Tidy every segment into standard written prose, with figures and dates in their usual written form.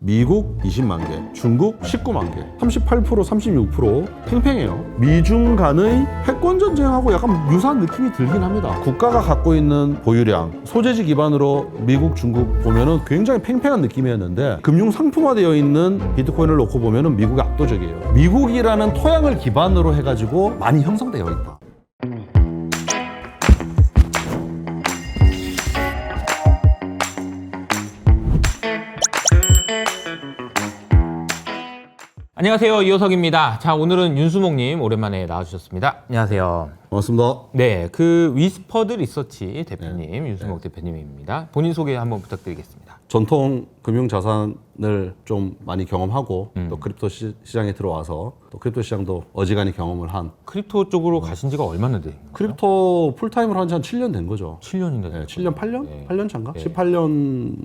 미국 20만 개, 중국 19만 개, 38%, 36% 팽팽해요. 미중 간의 패권 전쟁하고 약간 유사한 느낌이 들긴 합니다. 국가가 갖고 있는 보유량, 소재지 기반으로 미국, 중국 보면은 굉장히 팽팽한 느낌이었는데 금융 상품화되어 있는 비트코인을 놓고 보면은 미국이 압도적이에요. 미국이라는 토양을 기반으로 해가지고 많이 형성되어 있다. 안녕하세요, 이호석입니다. 자, 오늘은 윤수목님 오랜만에 나와주셨습니다. 안녕하세요. 반갑습니다. 네, 그 위스퍼드 리서치 대표님, 윤수목 대표님입니다. 본인 소개 한번 부탁드리겠습니다. 전통 금융 자산을 좀 많이 경험하고 또 크립토 시장에 들어와서 또 크립토 시장도 어지간히 경험을 한 크립토 쪽으로 가신 지가 얼마나 돼요? 크립토 풀타임으로 한 지 한 7년 된 거죠. 7년인데. 네, 7년, 8년? 네. 8년 차인가? 네. 18년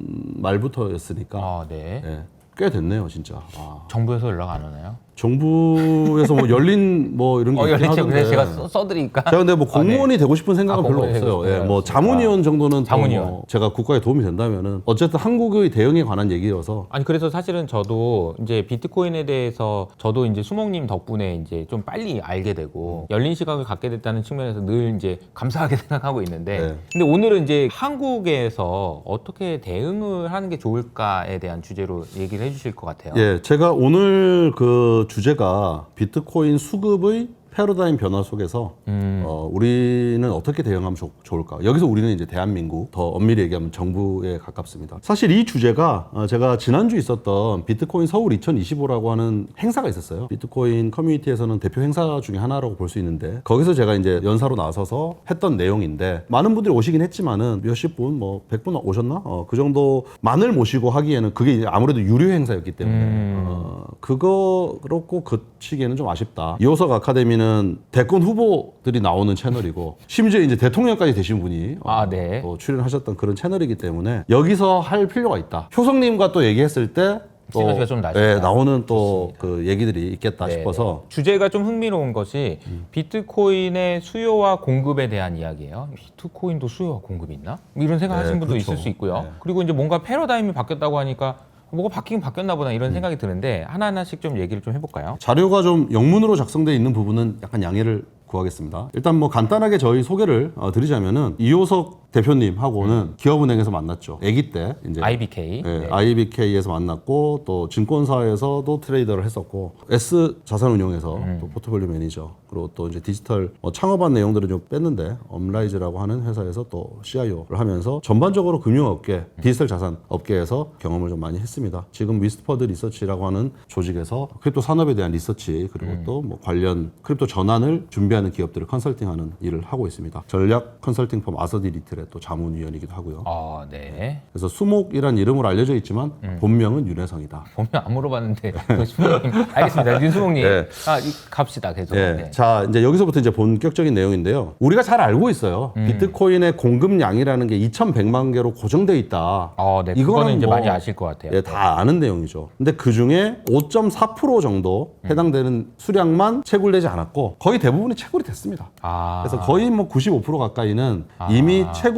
말부터였으니까 아, 네. 네, 꽤 됐네요, 진짜. 아. 정부에서 연락 안 오나요? 정부에서 뭐 열린 뭐 이런 게 있긴 열렸죠. 하던데. 그래서 제가 써드리니까. 제가 근데 뭐 공무원이 되고 싶은 생각은 별로 공무원이 되고 없어요. 싶은 예, 뭐 생각은 자문위원 정도는 또 자문위원. 뭐 제가 국가에 도움이 된다면은 어쨌든 한국의 대응에 관한 얘기여서 아니 그래서 사실은 저도 이제 비트코인에 대해서 저도 이제 수목님 덕분에 이제 좀 빨리 알게 되고 열린 시각을 갖게 됐다는 측면에서 늘 이제 감사하게 생각하고 있는데 네. 근데 오늘은 이제 한국에서 어떻게 대응을 하는 게 좋을까에 대한 주제로 얘기를 해주실 것 같아요. 예, 제가 오늘 그 주제가 비트코인 수급의 패러다임 변화 속에서 우리는 어떻게 대응하면 좋을까? 여기서 우리는 이제 대한민국, 더 엄밀히 얘기하면 정부에 가깝습니다. 사실 이 주제가 제가 지난주 있었던 비트코인 서울 2025라고 하는 행사가 있었어요. 비트코인 커뮤니티에서는 대표 행사 중에 하나라고 볼 수 있는데 거기서 제가 이제 연사로 나서서 했던 내용인데 많은 분들이 오시긴 했지만은 몇십 분, 뭐 100분 오셨나? 그 정도만을 모시고 하기에는 그게 이제 아무래도 유료 행사였기 때문에 그거로 꼭 그치기에는 좀 아쉽다. 이호석 아카데미는 대권 후보들이 나오는 채널이고 심지어 이제 대통령까지 되신 분이 네. 또 출연하셨던 그런 채널이기 때문에 여기서 할 필요가 있다. 효성님과 또 얘기했을 때 또 시너지가 좀 나시다. 나오는 또 그 얘기들이 있겠다 네, 싶어서 주제가 좀 흥미로운 것이 비트코인의 수요와 공급에 대한 이야기예요. 비트코인도 수요와 공급이 있나? 뭐 이런 생각하시는 분도 그렇죠. 있을 수 있고요. 네. 그리고 이제 뭔가 패러다임이 바뀌었다고 하니까 뭐가 바뀌긴 바뀌었나 보다 이런 생각이 드는데 하나하나씩 좀 얘기를 좀 해볼까요? 자료가 좀 영문으로 작성되어 있는 부분은 약간 양해를 구하겠습니다. 일단 뭐 간단하게 저희 소개를 드리자면은 이호석 대표님하고는 기업은행에서 만났죠. 아기 때 이제 IBK. 네, 네. IBK에서 만났고 또 증권사에서도 트레이더를 했었고 S 자산운용에서 또 포트폴리오 매니저 그리고 또 이제 디지털 창업한 내용들을 좀 뺐는데 업라이즈라고 하는 회사에서 또 CIO를 하면서 전반적으로 금융업계 디지털 자산 업계에서 경험을 좀 많이 했습니다. 지금 위스퍼드 리서치라고 하는 조직에서 크립토 산업에 대한 리서치 그리고 또 뭐 관련 크립토 전환을 준비하는 기업들을 컨설팅하는 일을 하고 있습니다. 전략 컨설팅 펌 아서디 리틀의 또 자문위원이기도 하고요. 네. 그래서 수목이란 이름으로 알려져 있지만 본명은 윤혜성이다. 보면 안 물어봤는데 수목님 알겠습니다. 윤수목님 네. 갑시다 계속. 네. 네. 자, 이제 여기서부터 이제 본격적인 내용인데요. 우리가 잘 알고 있어요. 비트코인의 공급량이라는 게 2,100만 개로 고정돼 있다. 네. 그거는 이제 많이 아실 것 같아요. 예, 다 아는 내용이죠. 근데 그 중에 5.4% 정도 해당되는 수량만 채굴되지 않았고 거의 대부분이 채굴이 됐습니다. 그래서 거의 뭐 95% 가까이는 이미 채굴이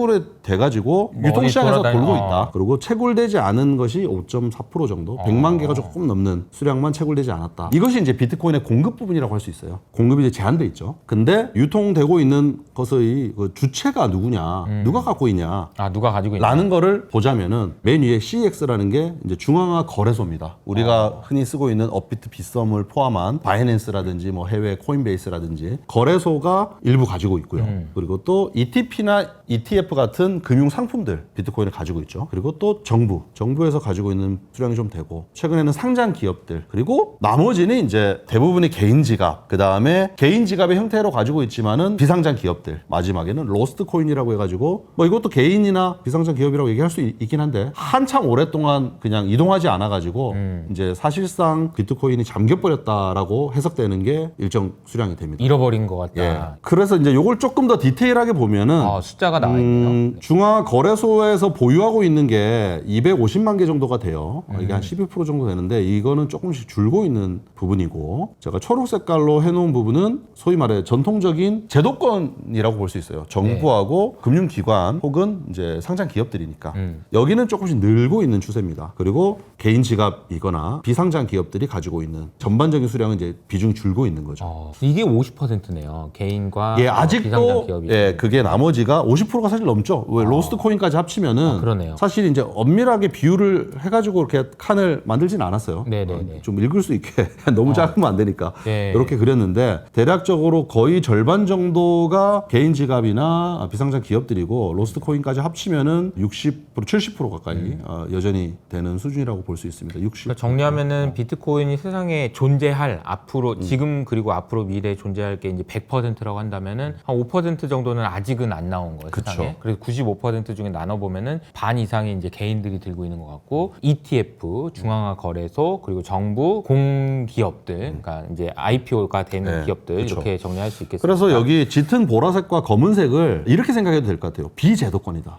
돼가지고 유통시장에서 돌고 있다. 그리고 채굴되지 않은 것이 5.4% 정도, 100만 개가 조금 넘는 수량만 채굴되지 않았다. 이것이 이제 비트코인의 공급 부분이라고 할 수 있어요. 공급이 이제 제한돼 있죠. 근데 유통되고 있는 것의 그 주체가 누구냐, 누가 갖고 있냐, 누가 가지고 있냐? 라는 거를 보자면은 맨 위에 CEX라는 게 이제 중앙화 거래소입니다. 우리가 흔히 쓰고 있는 업비트, 빗썸을 포함한 바이낸스라든지 뭐 해외 코인베이스라든지 거래소가 일부 가지고 있고요. 그리고 또 ETP나 ETF 같은 금융 상품들 비트코인을 가지고 있죠. 그리고 또 정부에서 가지고 있는 수량이 좀 되고 최근에는 상장 기업들 그리고 나머지는 이제 대부분이 개인 지갑 그 다음에 개인 지갑의 형태로 가지고 있지만은 비상장 기업들 마지막에는 로스트 코인이라고 해가지고 뭐 이것도 개인이나 비상장 기업이라고 얘기할 수 있긴 한데 한참 오랫동안 그냥 이동하지 않아가지고 이제 사실상 비트코인이 잠겨버렸다라고 해석되는 게 일정 수량이 됩니다. 잃어버린 것 같다. 예. 그래서 이제 요걸 조금 더 디테일하게 보면은 숫자가 나와 있네요. 중앙 거래소에서 보유하고 있는 게 250만 개 정도가 돼요. 이게 한 12% 정도 되는데 이거는 조금씩 줄고 있는 부분이고 제가 초록 색깔로 해놓은 부분은 소위 말해 전통적인 제도권이라고 볼 수 있어요. 정부하고 금융기관 혹은 이제 상장 기업들이니까 여기는 조금씩 늘고 있는 추세입니다. 그리고 개인 지갑이거나 비상장 기업들이 가지고 있는 전반적인 수량은 이제 비중이 줄고 있는 거죠. 이게 50%네요. 개인과 비상장 아직도 기업이. 그게 나머지가 50%가 사실 넘죠. 왜 로스트 코인까지 합치면은 그러네요. 사실 이제 엄밀하게 비율을 해가지고 이렇게 칸을 만들진 않았어요. 네네네. 좀 읽을 수 있게 너무 작으면 안 되니까 네. 이렇게 그렸는데 대략적으로 거의 절반 정도가 개인 지갑이나 비상장 기업들이고 로스트 코인까지 합치면은 60% 70% 가까이 여전히 되는 수준이라고 볼 수 있습니다. 60. 그러니까 정리하면은 비트코인이 세상에 존재할 앞으로 지금 그리고 앞으로 미래에 존재할 게 이제 100%라고 한다면은 한 5% 정도는 아직은 안 나온 거예요. 그쵸. 세상에. 그래서 95% 중에 나눠 보면은 반 이상이 이제 개인들이 들고 있는 것 같고 ETF, 중앙화 거래소 그리고 정부, 공기업들, 그러니까 이제 IPO가 되는 네, 기업들 그쵸. 이렇게 정리할 수 있겠습니다. 그래서 여기 짙은 보라색과 검은색을 이렇게 생각해도 될 것 같아요. 비제도권이다.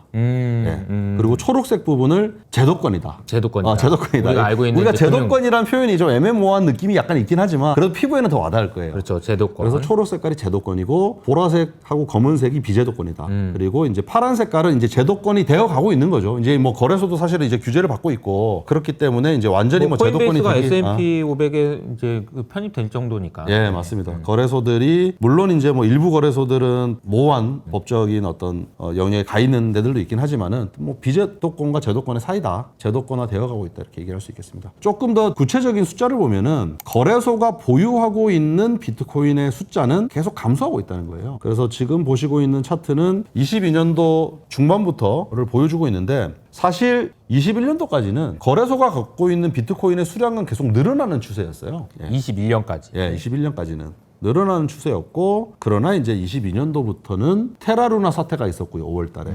그리고 초록색 부분을 제도권이다. 제도권이다. 제도권이다. 우리가 알고 있는 우리가 이제 금융- 제도권이라는 표현이 좀 애매모호한 느낌이 약간 있긴 하지만 그래도 피부에는 더 와닿을 거예요. 그렇죠. 제도권. 그래서 초록 색깔이 제도권이고 보라색하고 검은색이 비제도권이다. 그리고 이제 파란 색깔은 이제 제도권이 되어 가고 있는 거죠. 이제 뭐 거래소도 사실은 이제 규제를 받고 있고 그렇기 때문에 이제 완전히 뭐 제도권이 코인베이스가 되기 S&P 500에 이제 그 편입될 정도니까. 예, 맞습니다. 거래소들이 물론 이제 뭐 일부 거래소들은 모호한 법적인 어떤 영역에 가 있는 데들도 있긴 하지만은 뭐 비제도권과 제도권의 사이다. 제도권화 되어 가고 있다. 이렇게 얘기할 수 있겠습니다. 조금 더 구체적인 숫자를 보면은 거래소가 보유하고 있는 비트코인의 숫자는 계속 감소하고 있다는 거예요. 그래서 지금 보시고 있는 차트는 22년도 중반부터를 보여주고 있는데 사실 21년도까지는 거래소가 갖고 있는 비트코인의 수량은 계속 늘어나는 추세였어요. 21년까지. 예, 21년까지는 늘어나는 추세였고 그러나 이제 22년도부터는 테라루나 사태가 있었고요. 5월 달에.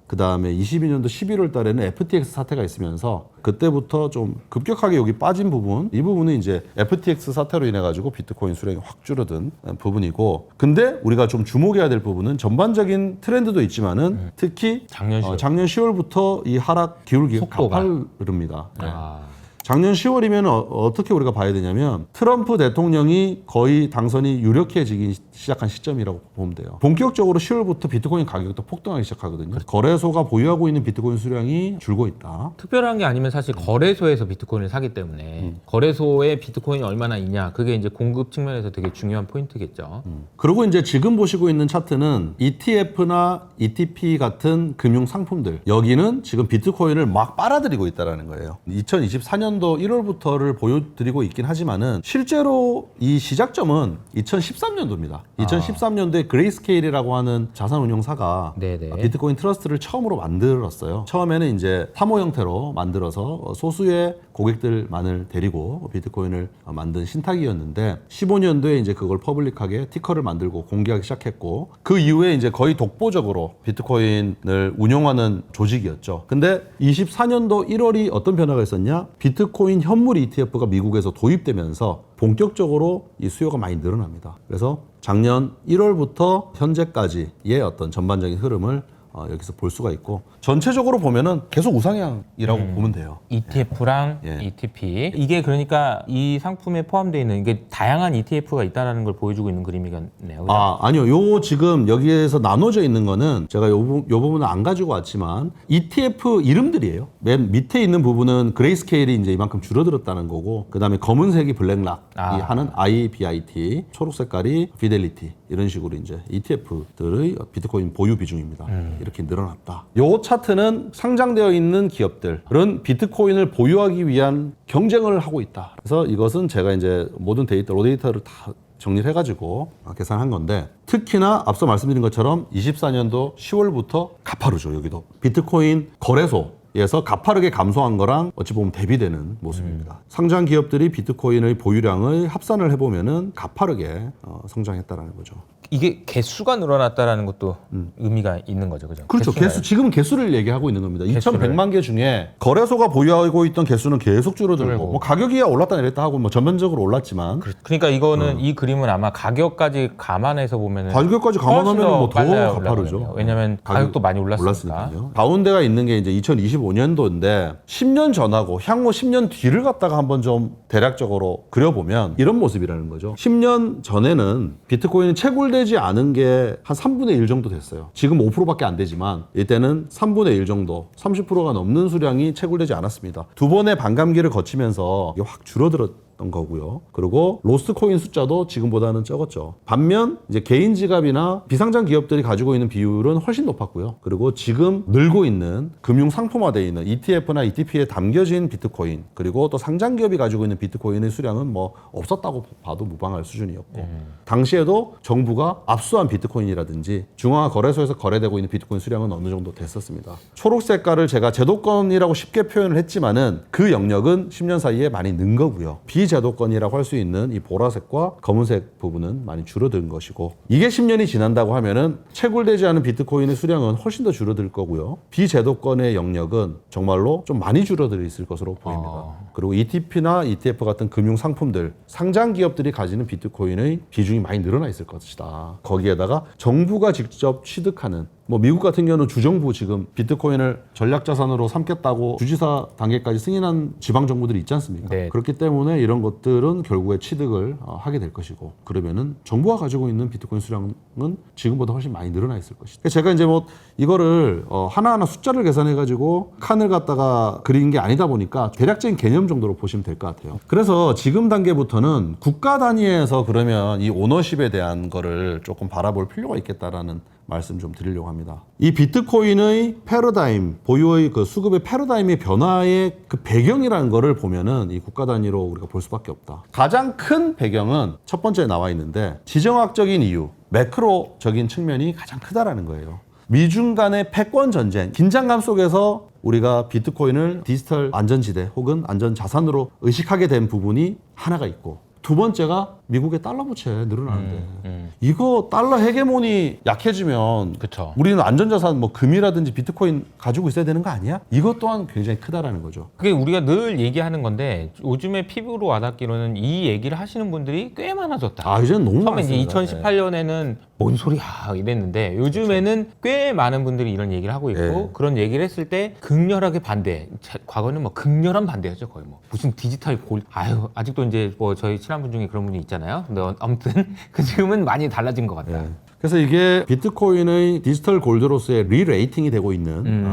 그 다음에 22년도 11월 달에는 FTX 사태가 있으면서 그때부터 좀 급격하게 여기 빠진 부분, 이 부분은 이제 FTX 사태로 인해 가지고 비트코인 수량이 확 줄어든 부분이고, 근데 우리가 좀 주목해야 될 부분은 전반적인 트렌드도 있지만은 특히 작년 10월. 작년 10월부터 이 하락 기울기가 속도가. 가파릅니다. 네. 아. 작년 10월이면 어떻게 우리가 봐야 되냐면 트럼프 대통령이 거의 당선이 유력해지기 시작한 시점이라고 보면 돼요. 본격적으로 10월부터 비트코인 가격도 폭등하기 시작하거든요. 거래소가 보유하고 있는 비트코인 수량이 줄고 있다. 특별한 게 아니면 사실 거래소에서 비트코인을 사기 때문에 거래소에 비트코인이 얼마나 있냐 그게 이제 공급 측면에서 되게 중요한 포인트겠죠. 그리고 이제 지금 보시고 있는 차트는 ETF나 ETP 같은 금융 상품들, 여기는 지금 비트코인을 막 빨아들이고 있다는 거예요. 2024년도 1월부터를 보여드리고 있긴 하지만은 실제로 이 시작점은 2013년도입니다. 2013년도에 그레이스케일이라고 하는 자산운용사가 네네. 비트코인 트러스트를 처음으로 만들었어요. 처음에는 이제 사모 형태로 만들어서 소수의 고객들만을 데리고 비트코인을 만든 신탁이었는데 15년도에 이제 그걸 퍼블릭하게 티커를 만들고 공개하기 시작했고 그 이후에 이제 거의 독보적으로 비트코인을 운영하는 조직이었죠. 근데 24년도 1월이 어떤 변화가 있었냐? 비트코인 현물 ETF가 미국에서 도입되면서 본격적으로 이 수요가 많이 늘어납니다. 그래서 작년 1월부터 현재까지의 어떤 전반적인 흐름을 여기서 볼 수가 있고 전체적으로 보면은 계속 우상향이라고 보면 돼요. ETF랑 예. ETP 이게 그러니까 이 상품에 포함되어 있는 이게 다양한 ETF가 있다라는 걸 보여주고 있는 그림이겠네요. 아니요. 요 지금 여기에서 나눠져 있는 거는 제가 요 부분은 안 가지고 왔지만 ETF 이름들이에요. 맨 밑에 있는 부분은 그레이스케일이 이제 이만큼 줄어들었다는 거고 그다음에 검은색이 블랙락이 하는 IBIT, 초록 색깔이 피델리티 이런 식으로 이제 ETF들의 비트코인 보유 비중입니다. 이렇게 늘어났다. 요 차트는 상장되어 있는 기업들은 비트코인을 보유하기 위한 경쟁을 하고 있다. 그래서 이것은 제가 이제 모든 데이터, 로 데이터를 다 정리를 해가지고 계산한 건데 특히나 앞서 말씀드린 것처럼 24년도 10월부터 가파르죠. 여기도 비트코인 거래소에서 가파르게 감소한 거랑 어찌 보면 대비되는 모습입니다. 상장 기업들이 비트코인의 보유량을 합산을 해보면은 가파르게 성장했다라는 거죠. 이게 개수가 늘어났다라는 것도 의미가 있는 거죠, 그죠? 그렇죠. 지금은 개수를 얘기하고 있는 겁니다. 2,100만 개 중에 거래소가 보유하고 있던 개수는 계속 줄어들고 뭐 가격이 올랐다 내렸다 하고 뭐 전면적으로 올랐지만 그러니까 이거는 이 그림은 아마 가격까지 감안해서 보면은 가격까지 감안하면 뭐 더 가파르죠. 왜냐하면 가격도 많이 올랐으니까. 올랐으니까요. 가운데가 있는 게 이제 2025년도인데 10년 전하고 향후 10년 뒤를 갖다가 한번 좀 대략적으로 그려보면 이런 모습이라는 거죠. 10년 전에는 비트코인이 채굴되지 않은 게 한 3분의 1 정도 됐어요. 지금 5%밖에 안 되지만 이때는 3분의 1 정도, 30%가 넘는 수량이 채굴되지 않았습니다. 두 번의 반감기를 거치면서 이게 확 줄어들었던 거고요. 그리고 로스트 코인 숫자도 지금보다는 적었죠. 반면 이제 개인 지갑이나 비상장 기업들이 가지고 있는 비율은 훨씬 높았고요. 그리고 지금 늘고 있는 금융 상품화되어 있는 ETF나 ETP에 담겨진 비트코인, 그리고 또 상장 기업이 가지고 있는 비트코인의 수량은 뭐 없었다고 봐도 무방할 수준이었고, 당시에도 정부가 압수한 비트코인이라든지 중앙화 거래소에서 거래되고 있는 비트코인 수량은 어느 정도 됐었습니다. 초록 색깔을 제가 제도권이라고 쉽게 표현을 했지만은 그 영역은 10년 사이에 많이 는 거고요. 비제도권이라고 할 수 있는 이 보라색과 검은색 부분은 많이 줄어든 것이고, 이게 10년이 지난다고 하면은 채굴되지 않은 비트코인의 수량은 훨씬 더 줄어들 거고요. 비제도권의 영역은 정말로 좀 많이 줄어들 있을 것으로 보입니다. 그리고 ETP나 ETF 같은 금융 상품들, 상장 기업들이 가지는 비트코인의 비중이 많이 늘어나 있을 것이다. 거기에다가 정부가 직접 취득하는, 뭐 미국 같은 경우는 주정부 지금 비트코인을 전략자산으로 삼겠다고 주지사 단계까지 승인한 지방 정부들이 있지 않습니까? 네. 그렇기 때문에 이런 것들은 결국에 취득을 하게 될 것이고, 그러면은 정부가 가지고 있는 비트코인 수량은 지금보다 훨씬 많이 늘어나 있을 것이다. 제가 이제 뭐 이거를 하나하나 숫자를 계산해 가지고 칸을 갖다가 그린 게 아니다 보니까 대략적인 개념 정도로 보시면 될 것 같아요. 그래서 지금 단계부터는 국가 단위에서 그러면 이 오너십에 대한 거를 조금 바라볼 필요가 있겠다라는 말씀 좀 드리려고 합니다. 이 비트코인의 패러다임, 보유의 그 수급의 패러다임의 변화의 그 배경이라는 거를 보면은 이 국가 단위로 우리가 볼 수밖에 없다. 가장 큰 배경은 첫 번째에 나와 있는데, 지정학적인 이유, 매크로적인 측면이 가장 크다라는 거예요. 미중 간의 패권 전쟁, 긴장감 속에서 우리가 비트코인을 디지털 안전지대 혹은 안전자산으로 의식하게 된 부분이 하나가 있고, 두 번째가 미국의 달러 부채 늘어나는데 이거 달러 헤게모니 약해지면 그쵸. 우리는 안전자산 뭐 금이라든지 비트코인 가지고 있어야 되는 거 아니야? 이것 또한 굉장히 크다라는 거죠. 그게 우리가 늘 얘기하는 건데 요즘에 피부로 와닿기로는 이 얘기를 하시는 분들이 꽤 많아졌다. 아, 이제는 너무 처음에 많습니다. 이제 2018년에는 뭔 소리야 이랬는데 요즘에는 꽤 많은 분들이 이런 얘기를 하고 있고, 네. 그런 얘기를 했을 때 극렬하게 반대. 과거는 뭐 극렬한 반대였죠. 거의 뭐 무슨 디지털 아유, 아직도 이제 뭐 저희 친한 분 중에 그런 분이 있잖아요. 근데 아무튼 그 지금은 많이 달라진 것 같다. 네. 그래서 이게 비트코인의 디지털 골드로서의 리레이팅이 되고 있는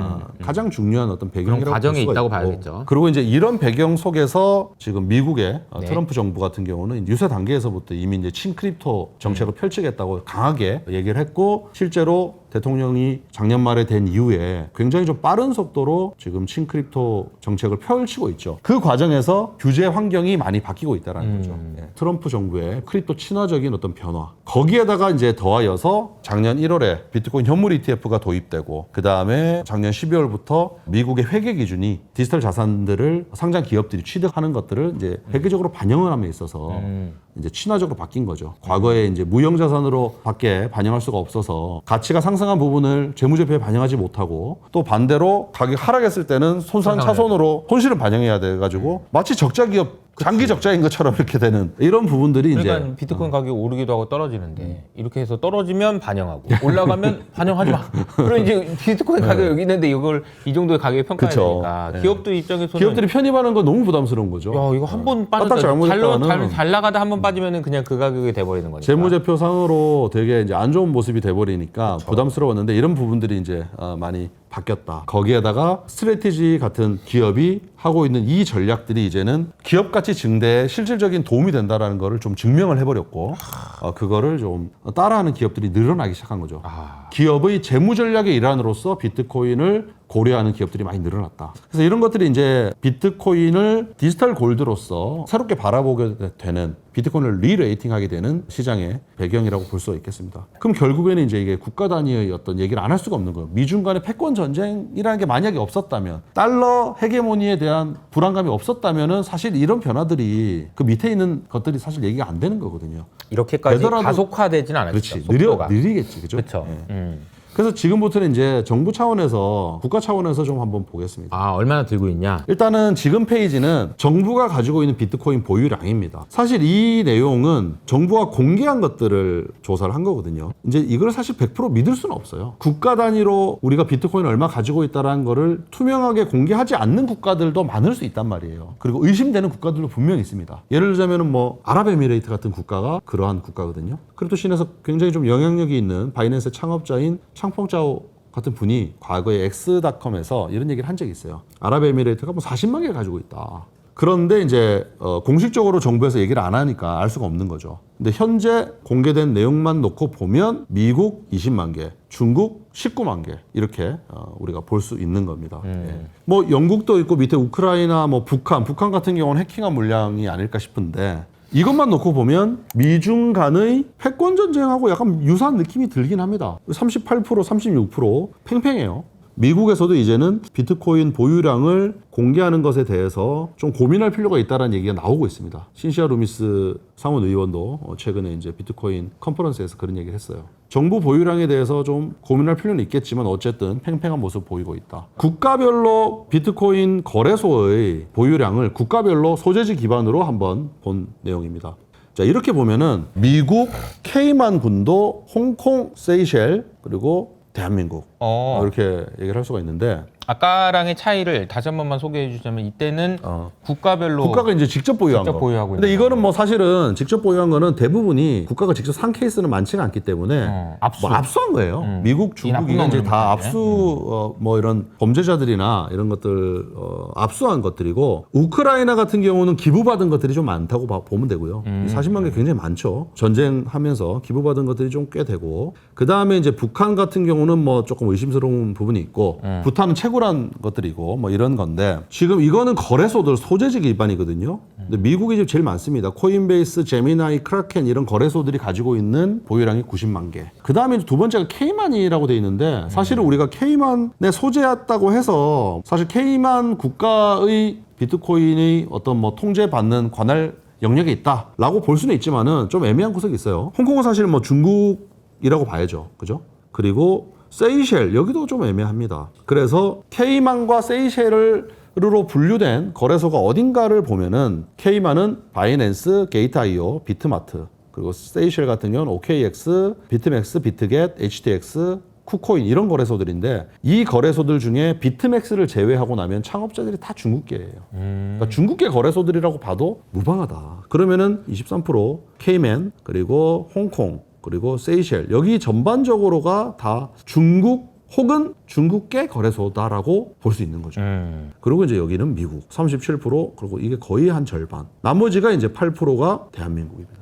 가장 중요한 어떤 배경이라고 그런 과정에 볼 수가 있다고 있고, 봐야겠죠. 그리고 이제 이런 배경 속에서 지금 미국의 네. 트럼프 정부 같은 경우는 유세 단계에서부터 이미 이제 친크립토 정책을 펼치겠다고 강하게 얘기를 했고, 실제로 대통령이 작년 말에 된 이후에 굉장히 좀 빠른 속도로 지금 친크립토 정책을 펼치고 있죠. 그 과정에서 규제 환경이 많이 바뀌고 있다는 거죠. 예. 트럼프 정부의 크립토 친화적인 어떤 변화. 거기에다가 이제 더하여서 작년 1월에 비트코인 현물 ETF가 도입되고, 그 다음에 작년 12월부터 미국의 회계 기준이 디지털 자산들을 상장 기업들이 취득하는 것들을 이제 회계적으로 반영을 함에 있어서 이제 친화적으로 바뀐 거죠. 과거에 이제 무형 자산으로 밖에 반영할 수가 없어서 가치가 상승한 부분을 재무제표에 반영하지 못하고, 또 반대로 가격 하락했을 때는 손상 차손으로 손실을 반영해야 돼 가지고 마치 적자 기업 장기 적자인 것처럼 이렇게 되는 이런 부분들이 그러니까 이제 비트코인 가격이 오르기도 하고 떨어지는데 이렇게 해서 떨어지면 반영하고 올라가면 반영하지 마. 그럼 이제 비트코인 가격이 여기 있는데 이걸 이 정도의 가격에 평가해야 그쵸. 되니까 네. 기업들 입장에서는 기업들이 편입하는 건 너무 부담스러운 거죠. 야 이거 한 번 까딱 빠졌다 잘못했다가는 잘 나가다 한 번 빠지면은 그냥 그 가격이 돼버리는 거니까. 재무제표 상으로 되게 이제 안 좋은 모습이 돼버리니까 부담스러웠는데, 이런 부분들이 이제 많이 바뀌었다. 거기에다가 스트래티지 같은 기업이 하고 있는 이 전략들이 이제는 기업 가치 증대에 실질적인 도움이 된다라는 거를 좀 증명을 해버렸고, 그거를 좀 따라하는 기업들이 늘어나기 시작한 거죠. 기업의 재무 전략의 일환으로서 비트코인을 고려하는 기업들이 많이 늘어났다. 그래서 이런 것들이 이제 비트코인을 디지털 골드로서 새롭게 바라보게 되는, 비트코인을 리레이팅하게 되는 시장의 배경이라고 볼 수 있겠습니다. 그럼 결국에는 이제 이게 국가 단위의 어떤 얘기를 안 할 수가 없는 거예요. 미중 간의 패권 전쟁이라는 게 만약에 없었다면, 달러 헤게모니에 대한 불안감이 없었다면은 사실 이런 변화들이 그 밑에 있는 것들이 사실 얘기가 안 되는 거거든요. 이렇게까지 되더라도- 가속화되진 않았죠. 그렇지. 속도가. 느리겠지. 그죠? 그렇죠. 그래서 지금부터는 이제 정부 차원에서, 국가 차원에서 좀 한번 보겠습니다. 아, 얼마나 들고 있냐? 일단은 지금 페이지는 정부가 가지고 있는 비트코인 보유량입니다. 사실 이 내용은 정부가 공개한 것들을 조사를 한 거거든요. 이제 이걸 사실 100% 믿을 수는 없어요. 국가 단위로 우리가 비트코인을 얼마 가지고 있다는 거를 투명하게 공개하지 않는 국가들도 많을 수 있단 말이에요. 그리고 의심되는 국가들도 분명히 있습니다. 예를 들자면 뭐 아랍에미레이트 같은 국가가 그러한 국가거든요. 크립토씬에서 굉장히 좀 영향력이 있는 바이낸스 창업자인 창펑짜오 같은 분이 과거에 엑스닷컴에서 이런 얘기를 한 적이 있어요. 아랍에미레이트가 뭐 40만 개 가지고 있다. 그런데 이제 공식적으로 정부에서 얘기를 안 하니까 알 수가 없는 거죠. 근데 현재 공개된 내용만 놓고 보면 미국 20만 개, 중국 19만 개 이렇게 우리가 볼 수 있는 겁니다. 예. 뭐 영국도 있고 밑에 우크라이나, 뭐 북한 같은 경우는 해킹한 물량이 아닐까 싶은데, 이것만 놓고 보면 미중 간의 패권 전쟁하고 약간 유사한 느낌이 들긴 합니다. 38%, 36% 팽팽해요. 미국에서도 이제는 비트코인 보유량을 공개하는 것에 대해서 좀 고민할 필요가 있다는 얘기가 나오고 있습니다. 신시아 루미스 상원 의원도 최근에 이제 비트코인 컨퍼런스에서 그런 얘기를 했어요. 정부 보유량에 대해서 좀 고민할 필요는 있겠지만 어쨌든 팽팽한 모습 보이고 있다. 국가별로 비트코인 거래소의 보유량을 국가별로 소재지 기반으로 한번 본 내용입니다. 자, 이렇게 보면은 미국, 케이만군도, 홍콩, 세이셸, 그리고 대한민국 이렇게 얘기를 할 수가 있는데, 아까랑의 차이를 다시 한 번만 소개해 주자면, 이때는 국가별로 국가가 이제 직접 보유한 직접 거. 보유하고 근데 있는 이거는 뭐 사실은 직접 보유한 거는 대부분이 국가가 직접 산 케이스는 많지가 않기 때문에 압수. 뭐 압수한 거예요. 미국, 이 나쁜 중국이 이제 놈을 다 먹는 압수 뭐 이런 범죄자들이나 이런 것들 압수한 것들이고, 우크라이나 같은 경우는 기부받은 것들이 좀 많다고 보면 되고요. 40만 개 굉장히 많죠. 전쟁하면서 기부받은 것들이 좀 꽤 되고, 그 다음에 이제 북한 같은 경우는 뭐 조금 의심스러운 부분이 있고, 부탄은 채굴한 것들이고 뭐 이런 건데, 지금 이거는 거래소들 소재지 기반이거든요. 근데 미국이 지금 제일 많습니다. 코인베이스, 제미나이, 크라켄 이런 거래소들이 가지고 있는 보유량이 90만 개. 그 다음에 두 번째가 케이만이라고 돼 있는데, 사실은 우리가 케이만에 소재했다고 해서 사실 케이만 국가의 비트코인의 어떤 뭐 통제받는 관할 영역에 있다라고 볼 수는 있지만은 좀 애매한 구석이 있어요. 홍콩은 사실 뭐 중국이라고 봐야죠. 그죠? 그리고 세이셸, 여기도 좀 애매합니다. 그래서 케이만과 세이셸으로 분류된 거래소가 어딘가를 보면은, 케이만은 바이낸스, 게이트.io, 비트마트, 그리고 세이셸 같은 경우는 OKX, 비트맥스, 비트겟, HTX, 쿠코인 이런 거래소들인데, 이 거래소들 중에 비트맥스를 제외하고 나면 창업자들이 다 중국계예요. 그러니까 중국계 거래소들이라고 봐도 무방하다. 그러면은 23% 케이맨, 그리고 홍콩, 그리고 세이셸, 여기 전반적으로가 다 중국 혹은 중국계 거래소다라고 볼 수 있는 거죠. 그리고 이제 여기는 미국 37%, 그리고 이게 거의 한 절반. 나머지가 이제 8%가 대한민국입니다.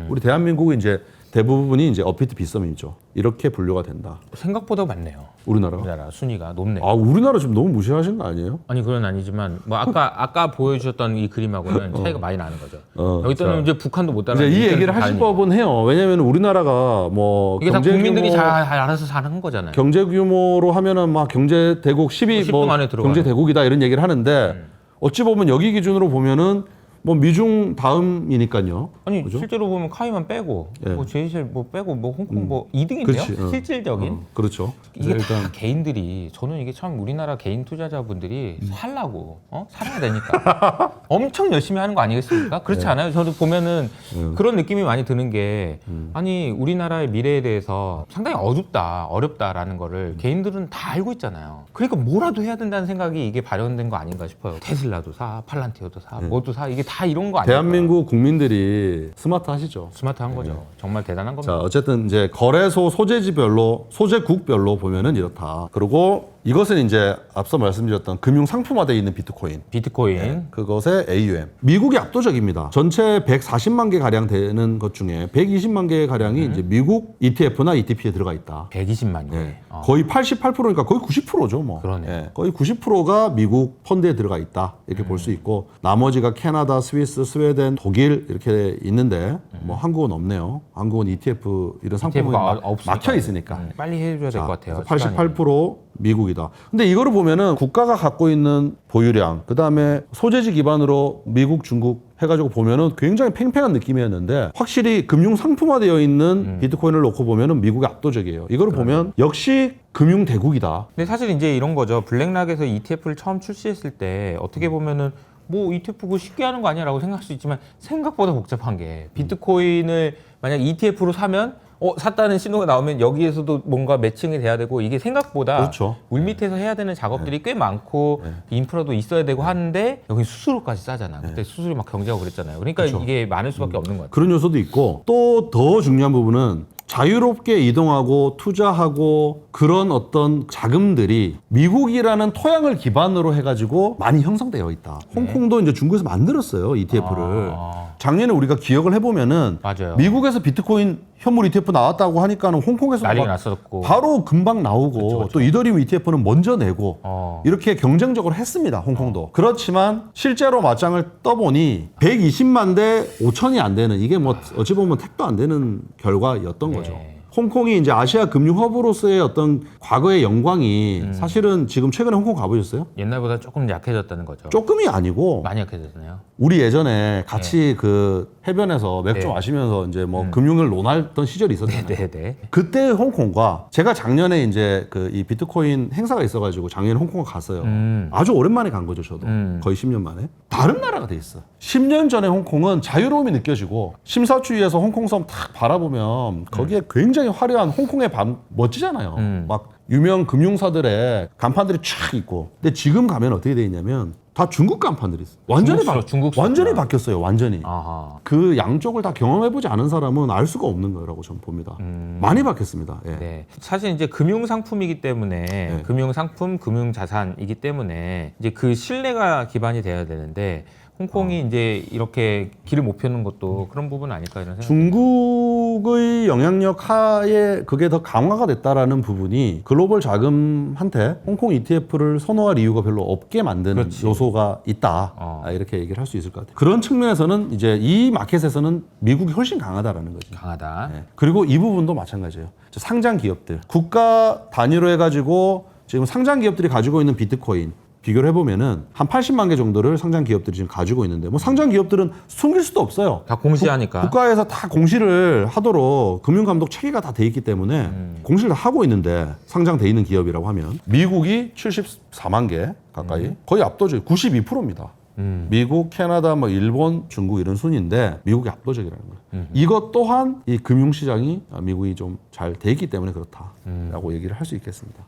우리 대한민국은 이제 대부분이 이제 업비트 비썸이죠. 이렇게 분류가 된다. 생각보다 많네요. 우리나라가? 우리나라 순위가 높네요. 아, 우리나라 지금 너무 무시하신 거 아니에요? 아니, 그건 아니지만 뭐 아까 보여주셨던 이 그림하고는 차이가 많이 나는 거죠. 여기 자, 때는 이제 북한도 못 따라. 이제 이 얘기를 하실 법은 해요. 왜냐하면 우리나라가 뭐 이게 다 경제 국민들이 규모, 잘 알아서 사는 거잖아요. 경제 규모로 하면은 막 경제 대국 10위 뭐 10등 안에 들어가는. 경제 대국이다 이런 얘기를 하는데, 어찌 보면 여기 기준으로 보면은 뭐 미중 다음이니까요. 아니, 그죠? 실제로 보면 카이만 빼고 예. 뭐 제이셸 뭐 빼고 뭐 홍콩 뭐 2등인데요. 그렇지. 실질적인. 그렇죠. 이게 그래서 다 개인들이, 저는 이게 참 우리나라 개인 투자자분들이 살라고 살아야 되니까 엄청 열심히 하는 거 아니겠습니까? 그렇지 않아요? 저도 보면은 그런 느낌이 많이 드는 게, 아니 우리나라의 미래에 대해서 상당히 어렵다라는 거를 개인들은 다 알고 있잖아요. 그러니까 뭐라도 해야 된다는 생각이 이게 발현된 거 아닌가 싶어요. 테슬라도 사, 팔란티어도 사, 뭐도 사, 이게 다 이런 거 아니에요? 대한민국 국민들이 스마트하시죠. 스마트한 거죠. 정말 대단한 겁니다. 자, 어쨌든 이제 거래소 소재지별로, 소재국별로 보면은 이렇다. 그리고 이것은 이제 앞서 말씀드렸던 금융 상품화되어 있는 비트코인. 비트코인. 그것의 AUM. 미국이 압도적입니다. 전체 140만 개 가량 되는 것 중에 120만 개 가량이 이제 미국 ETF나 ETP에 들어가 있다. 120만 개. 예. 거의 88%니까 거의 90%죠, 뭐. 그러네. 예. 거의 90%가 미국 펀드에 들어가 있다. 이렇게 볼 수 있고 나머지가 캐나다, 스위스, 스웨덴, 독일 이렇게 있는데 뭐 한국은 없네요. 한국은 ETF 이런 상품이 ETF가 없으니까. 막혀 있으니까. 빨리 해줘야 될 것 같아요. 88% 미국이다. 근데 이거를 보면은 국가가 갖고 있는 보유량, 그 다음에 소재지 기반으로 미국, 중국 해가지고 보면은 굉장히 팽팽한 느낌이었는데 확실히 금융 상품화되어 있는 비트코인을 놓고 보면은 미국이 압도적이에요. 이거를 보면 역시 금융 대국이다. 근데 사실 이제 이런 거죠. 블랙락에서 ETF를 처음 출시했을 때 어떻게 보면은 뭐 ETF 그거 쉽게 하는 거 아니야라고 생각할 수 있지만 생각보다 복잡한 게 비트코인을 만약 ETF로 사면 샀다는 신호가 나오면 여기에서도 뭔가 매칭이 돼야 되고 이게 생각보다 그렇죠. 물밑에서 해야 되는 작업들이 꽤 많고 인프라도 있어야 되고 하는데 여기 수수료까지 싸잖아. 그때 수수료 막 경제하고 그랬잖아요. 그러니까 이게 많을 수밖에 없는 것 같아요. 그런 요소도 있고 또 더 중요한 부분은 자유롭게 이동하고 투자하고 그런 어떤 자금들이 미국이라는 토양을 기반으로 해가지고 많이 형성되어 있다. 홍콩도 이제 중국에서 만들었어요, ETF를. 작년에 우리가 기억을 해보면은 맞아요. 미국에서 비트코인 현물 ETF 나왔다고 하니까는 홍콩에서 난리가 막 났었고. 바로 금방 나오고 또 이더리움 ETF는 먼저 내고 이렇게 경쟁적으로 했습니다, 홍콩도. 그렇지만 실제로 맞짱을 떠보니 120만 대 5천이 안 되는 이게 뭐 어찌 보면 택도 안 되는 결과였던 거죠. 홍콩이 이제 아시아 금융 허브로서의 어떤 과거의 영광이 사실은 지금 최근에 홍콩 가보셨어요? 옛날보다 조금 약해졌다는 거죠. 조금이 아니고 많이 약해졌네요. 우리 예전에 같이 그 해변에서 맥주 마시면서 이제 뭐 금융을 논하던 시절이 있었잖아요. 네네. 그때 홍콩과 제가 작년에 이제 그 이 비트코인 행사가 있어가지고 작년에 홍콩을 갔어요. 아주 오랜만에 간 거죠, 저도. 거의 10년 만에. 다른 나라가 돼 있어. 10년 전에 홍콩은 자유로움이 느껴지고 심사추이에서 홍콩섬 탁 바라보면 거기에 굉장히 화려한 홍콩의 밤 멋지잖아요. 막 유명 금융사들의 간판들이 쫙 있고. 근데 지금 가면 어떻게 돼 있냐면 다 중국 간판들이 있어요. 완전히 바뀌었어요. 완전히. 아하. 그 양쪽을 다 경험해보지 않은 사람은 알 수가 없는 거라고 저는 봅니다. 많이 바뀌었습니다. 예. 네. 사실 이제 금융 상품이기 때문에 금융 상품, 금융 자산이기 때문에 이제 그 신뢰가 기반이 돼야 되는데 홍콩이 이제 이렇게 길을 못 펴는 것도 그런 부분 아닐까 이런 생각. 중국의 영향력 하에 그게 더 강화가 됐다라는 부분이 글로벌 자금한테 홍콩 ETF를 선호할 이유가 별로 없게 만드는 요소가 있다. 이렇게 얘기를 할 수 있을 것 같아요. 그런 측면에서는 이제 이 마켓에서는 미국이 훨씬 강하다라는 거죠. 강하다. 네. 그리고 이 부분도 마찬가지예요. 상장 기업들, 국가 단위로 해가지고 지금 상장 기업들이 가지고 있는 비트코인 비교를 해보면은 한 80만 개 정도를 상장 기업들이 지금 가지고 있는데 뭐 상장 기업들은 숨길 수도 없어요. 다 공시하니까. 국가에서 다 공시를 하도록 금융감독 체계가 다 돼 있기 때문에 공시를 다 하고 있는데 상장돼 있는 기업이라고 하면 미국이 74만 개 가까이 거의 압도적 92%입니다. 미국, 캐나다, 뭐 일본, 중국 이런 순인데 미국이 압도적이라는 거예요. 이것 또한 이 금융시장이 미국이 좀 잘 돼 있기 때문에 그렇다라고 얘기를 할 수 있겠습니다.